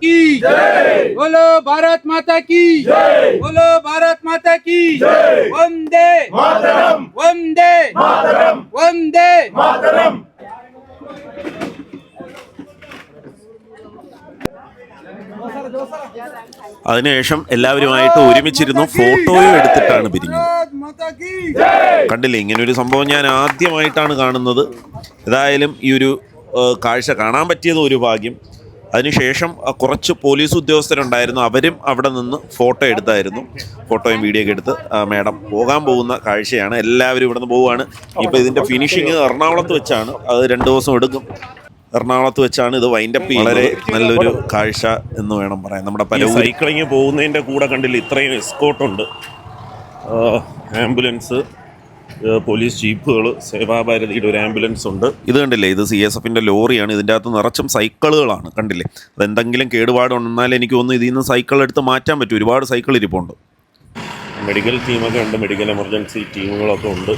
की जय। बोलो भारत माता की जय। बोलो भारत माता की जय। वंदे मातरम, वंदे मातरम, वंदे मातरम। അതിനുശേഷം എല്ലാവരുമായിട്ട് ഒരുമിച്ചിരുന്നു ഫോട്ടോയും എടുത്തിട്ടാണ് പിരിഞ്ഞത്. കണ്ടില്ലേ, ഇങ്ങനൊരു സംഭവം ഞാൻ ആദ്യമായിട്ടാണ് കാണുന്നത്. ഏതായാലും ഈ ഒരു കാഴ്ച കാണാൻ പറ്റിയത് ഒരു ഭാഗ്യം. അതിനുശേഷം കുറച്ച് പോലീസ് ഉദ്യോഗസ്ഥരുണ്ടായിരുന്നു, അവരും അവിടെ നിന്ന് ഫോട്ടോ എടുത്തായിരുന്നു. ഫോട്ടോയും വീഡിയോ ഒക്കെ എടുത്ത് മാഡം പോകാൻ പോകുന്ന കാഴ്ചയാണ്. എല്ലാവരും ഇവിടെ നിന്ന് പോവുകയാണ്. ഇപ്പോൾ ഇതിൻ്റെ ഫിനിഷിങ് എറണാകുളത്ത് വെച്ചാണ്, അത് 2 ദിവസം എടുക്കും. എറണാകുളത്ത് വെച്ചാണ് ഇത് വൈൻഡപ്പ് ചെയ്യുന്നത്. വളരെ നല്ലൊരു കാഴ്ച എന്ന് വേണം പറയാൻ. നമ്മുടെ പല സൈക്ലിങ് പോകുന്നതിൻ്റെ കൂടെ കണ്ടില്ല ഇത്രയും എസ്കോട്ടുണ്ട്, ആംബുലൻസ്, പോലീസ് ജീപ്പുകൾ, സേവാഭാരതിയുടെ ഒരു ആംബുലൻസ് ഉണ്ട്. ഇത് കണ്ടില്ലേ, ഇത് CSFൻ്റെ ലോറിയാണ്. ഇതിൻ്റെ അകത്ത് നിറച്ചും സൈക്കിളുകളാണ്. കണ്ടില്ലേ, അതെന്തെങ്കിലും കേടുപാട് വന്നാൽ എനിക്ക് തോന്നുന്നു ഇതിൽ നിന്ന് സൈക്കിൾ എടുത്ത് മാറ്റാൻ പറ്റും. ഒരുപാട് സൈക്കിൾ ഇരിപ്പുണ്ട്. മെഡിക്കൽ ടീമൊക്കെ ഉണ്ട്, മെഡിക്കൽ എമർജൻസി ടീമുകളൊക്കെ ഉണ്ട്.